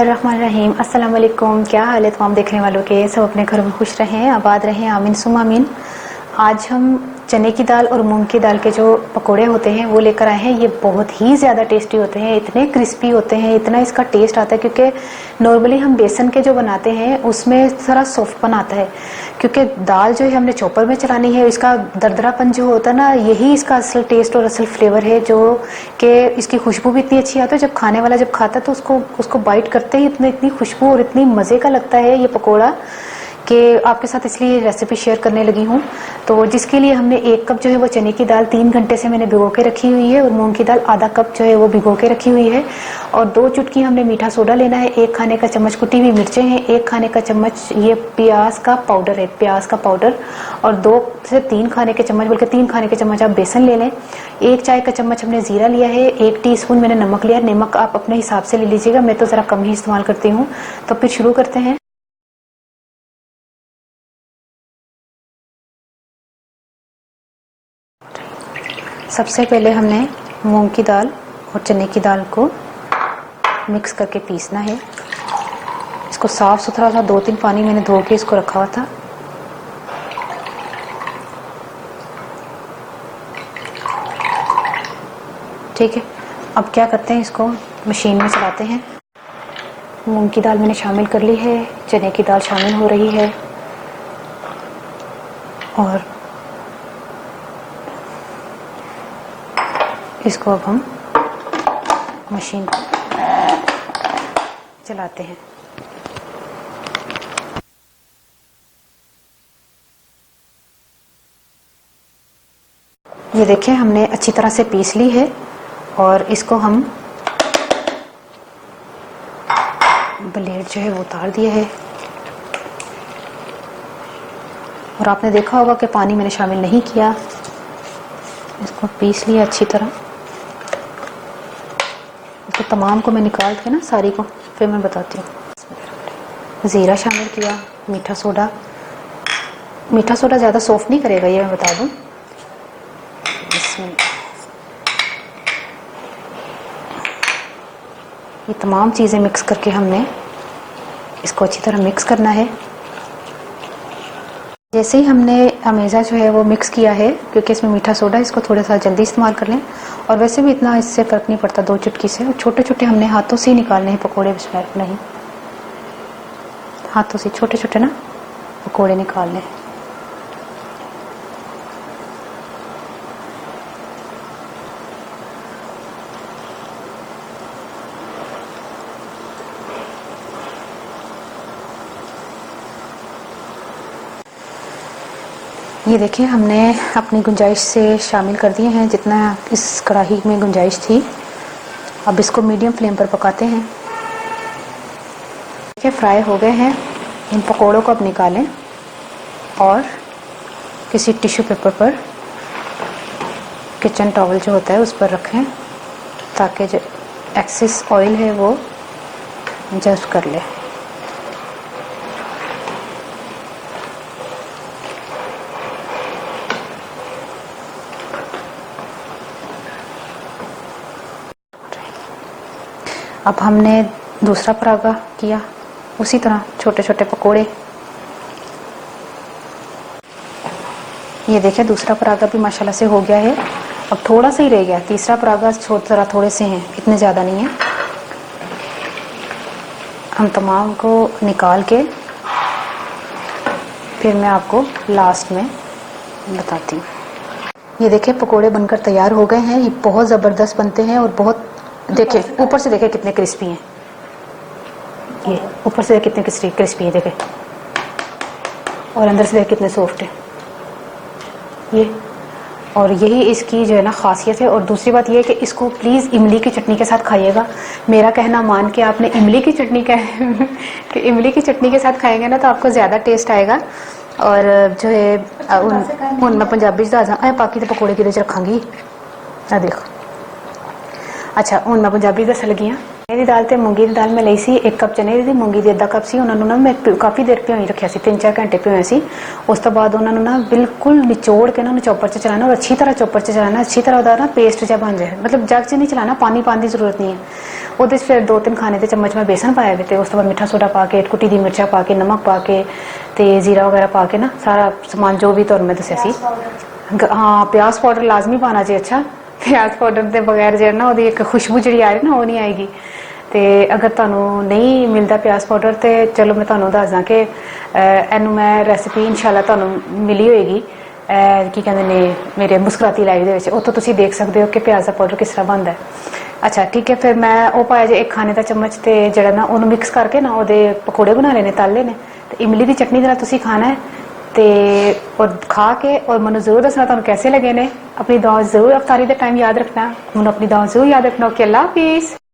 बिस्मिल्लाहिर्रहमानिर्रहीम। अस्सलाम वालेकुम। क्या हाल है तमाम देखने वालों के? सब अपने घर में खुश रहें, आबाद रहें, आमीन सुम आमीन। आज हम चने की दाल और मूंग की दाल के जो पकोड़े होते हैं वो लेकर आए हैं। ये बहुत ही ज़्यादा टेस्टी होते हैं, इतने क्रिस्पी होते हैं, इतना इसका टेस्ट आता है क्योंकि नॉर्मली हम बेसन के जो बनाते हैं उसमें थोड़ा सॉफ्टपन आता है, क्योंकि दाल जो है हमने चॉपर में चलानी है। इसका दरदरापन जो होता है ना, यही इसका असल टेस्ट और असल फ्लेवर है, जो कि इसकी खुशबू भी इतनी अच्छी आती है। जब खाने वाला जब खाता है तो उसको बाइट करते ही इतनी खुशबू और इतनी मज़े का लगता है ये पकोड़ा कि आपके साथ इसलिए रेसिपी शेयर करने लगी हूँ। तो जिसके लिए हमने 1 कप जो है वो चने की दाल 3 घंटे से मैंने भिगो के रखी हुई है, और मूंग की दाल आधा कप जो है वो भिगो के रखी हुई है। और 2 चुटकी हमने मीठा सोडा लेना है, 1 खाने का चम्मच कुटी हुई मिर्चें हैं, 1 खाने का चम्मच ये प्याज का पाउडर है, प्याज का पाउडर, और 2 से 3 खाने के चम्मच, बल्कि 3 खाने के चम्मच आप बेसन ले लें। 1 चाय का चम्मच हमने जीरा लिया है, 1 टीस्पून मैंने नमक लिया है। नमक आप अपने हिसाब से ले लीजिएगा, मैं तो जरा कम ही इस्तेमाल करती हूँ। तो फिर शुरू करते हैं। सबसे पहले हमने मूंग की दाल और चने की दाल को मिक्स करके पीसना है। इसको साफ सुथरा सा 2-3 पानी मैंने धो के इसको रखा हुआ था। ठीक है, अब क्या करते हैं, इसको मशीन में चलाते हैं। मूंग की दाल मैंने शामिल कर ली है, चने की दाल शामिल हो रही है, और इसको अब हम मशीन चलाते हैं। ये देखिए हमने अच्छी तरह से पीस ली है, और इसको हम ब्लेड जो है वो उतार दिया है। और आपने देखा होगा कि पानी मैंने शामिल नहीं किया, इसको पीस लिया अच्छी तरह। तो तमाम को मैं निकाल के ना सारी को फिर मैं बताती हूँ। ज़ीरा शामिल किया, मीठा सोडा ज़्यादा सॉफ्ट नहीं करेगा ये मैं बता दूँ। इसमें ये तमाम चीज़ें मिक्स करके हमने इसको अच्छी तरह मिक्स करना है। जैसे ही हमने अमेज़ा जो है वो मिक्स किया है, क्योंकि इसमें मीठा सोडा, इसको थोड़ा सा जल्दी इस्तेमाल कर लें। और वैसे भी इतना इससे फ़र्क नहीं पड़ता 2 चुटकी से। और छोटे छोटे हमने हाथों से ही निकालने हैं पकोड़े, बिस्मिल्लाह, नहीं, हाथों से छोटे छोटे ना पकोड़े निकालने हैं। ये देखिए हमने अपनी गुंजाइश से शामिल कर दिए हैं, जितना इस कढ़ाई में गुंजाइश थी। अब इसको मीडियम फ्लेम पर पकाते हैं। देखिए फ्राई हो गए हैं। इन पकोड़ों को अब निकालें और किसी टिश्यू पेपर पर, किचन टॉवल जो होता है उस पर रखें, ताकि जो एक्सेस ऑयल है वो जस्ट कर ले। अब हमने दूसरा परागा किया, उसी तरह छोटे छोटे पकोड़े। ये देखिए दूसरा परागा भी माशाल्लाह से हो गया है। अब थोड़ा सा ही रह गया, तीसरा परागा थोड़े से हैं, इतने ज़्यादा नहीं है। हम तमाम को निकाल के फिर मैं आपको लास्ट में बताती हूँ। ये देखिए पकोड़े बनकर तैयार हो गए हैं। ये बहुत ज़बरदस्त बनते हैं, और बहुत, देखिए ऊपर से देखिए कितने क्रिस्पी हैं। ये ऊपर से कितने क्रिस्पी है देखें, और अंदर से देखिए कितने सॉफ्ट है ये। और यही इसकी जो है ना खासियत है। और दूसरी बात ये है कि इसको प्लीज़ इमली की चटनी के साथ खाइएगा। मेरा कहना मान के आपने इमली की चटनी का कि इमली की चटनी के साथ खाएंगे ना तो आपको ज़्यादा टेस्ट आएगा। और जो है उन मैं पंजाबी बाकी तो पकौड़े कि रखांगी, देखो। अच्छा हूँ मैं पंजाबी दस लगी हाँ। चने की दाल ते मूंगी की दाल मैं ਲਈ ਸੀ 1 ਕੱਪ ਚਨੇ ਦੀ, ਮੂੰਗੀ ਦੀ ਅੱਧਾ ਕੱਪ ਸੀ। ਉਹਨਾਂ ਨੂੰ ਨਾ ਮੈਂ ਕਾਫੀ ਦੇਰ ਭਿਓਈ ਰੱਖਿਆ ਸੀ, 3-4 ਘੰਟੇ ਭਿਓਏ ਸੀ। ਉਸ ਤੋਂ ਬਾਅਦ ਉਹਨਾਂ ਨੂੰ ਨਾ ਬਿਲਕੁਲ ਨਿਚੋੜ ਕੇ ਉਹਨਾਂ ਨੂੰ ਚੌਪਰ 'ਚ ਚਲਾਣਾ, ਔਰ ਅੱਛੀ ਤਰ੍ਹਾਂ ਚੌਪਰ 'ਚ ਚਲਾਣਾ, ਅੱਛੀ ਤਰ੍ਹਾਂ ਉਹਦਾ ਨਾ ਪੇਸਟ ਜਿਹਾ ਬਣ ਜਾਏ। ਮਤਲਬ ਜਗ 'ਚ ਨਹੀਂ ਚਲਾਣਾ, ਪਾਣੀ ਪਾਉਣ ਦੀ ਜ਼ਰੂਰਤ ਨਹੀਂ ਹੈ ਉਹਦੇ 'ਚ। ਫਿਰ 2-3 ਖਾਣੇ ਦੇ ਚਮਚ ਮੈਂ ਬੇਸਨ ਪਾਇਆ ਵੇ, ਤੇ ਉਸ ਤੋਂ ਬਾਅਦ ਮਿੱਠਾ ਸੋਡਾ ਪਾ ਕੇ, ਕੁੱਟੀ ਦੀ ਮਿਰਚਾਂ ਪਾ ਕੇ, ਨਮਕ ਪਾ ਕੇ ਤੇ ਜ਼ੀਰਾ ਵਗੈਰਾ ਪਾ ਕੇ ਨਾ ਸਾਰਾ ਸਮਾਨ ਜੋ ਵੀ ਤੁਹਾਨੂੰ ਮੈਂ ਦੱਸਿਆ ਸੀ। ਹਾਂ, ਪਿਆਜ਼ ਪਾਊਡਰ ਲਾਜ਼ਮੀ ਪਾਣਾ ਜੀ। ਅੱਛਾ, ਪਿਆਜ਼ ਪਾਊਡਰ ਦੇ ਬਗੈਰ ਜਿਹੜਾ ਨਾ ਉਹਦੀ ਇੱਕ ਖੁਸ਼ਬੂ ਜਿਹੜੀ ਆ ਰਹੀ ਨਾ, ਉਹ ਨਹੀਂ ਆਏਗੀ। ਤੇ ਅਗਰ ਤੁਹਾਨੂੰ ਨਹੀਂ ਮਿਲਦਾ ਪਿਆਜ਼ ਪਾਊਡਰ, ਤੇ ਚਲੋ ਮੈਂ ਤੁਹਾਨੂੰ ਦੱਸਦਾ ਕਿ ਇਹਨੂੰ ਮੈਂ ਰੈਸਿਪੀ ਇਨਸ਼ਾਅੱਲਾ ਤੁਹਾਨੂੰ ਮਿਲੀ ਹੋਏਗੀ, ਕੀ ਕਹਿੰਦੇ ਨੇ, ਮੇਰੇ ਮੁਸਕਰਾਤੀ ਲਾਈਵ ਦੇ ਵਿੱਚ। ਉੱਥੋਂ ਤੁਸੀਂ ਦੇਖ ਸਕਦੇ ਹੋ ਕਿ ਪਿਆਜ਼ ਦਾ ਪਾਊਡਰ ਕਿਸ ਤਰ੍ਹਾਂ ਬਣਦਾ। ਅੱਛਾ ਠੀਕ ਹੈ, ਫਿਰ ਮੈਂ ਉਹ ਪਾਇਆ ਜੇ 1 ਖਾਣੇ ਦਾ ਚਮਚ, ਤੇ ਜਿਹੜਾ ਨਾ ਉਹਨੂੰ ਮਿਕਸ ਕਰਕੇ ਨਾ ਉਹਦੇ ਪਕੌੜੇ ਬਣਾ ਲੈਣੇ, ਤਲ ਲੈਣੇ। ਤੇ ਇਮਲੀ ਦੀ ਚਟਨੀ ਦੇ ਨਾਲ ਤੁਸੀਂ ਖਾਣਾ ਹੈ, ਤੇ और खा के और मैं जरूर दसना तुहानू कैसे लगे ने। अपनी दुआ जरूर अफ्तारी के टाइम याद रखना, मैं अपनी दुआ जरूर याद रखना। ओके, अल्लाह हाफिज़।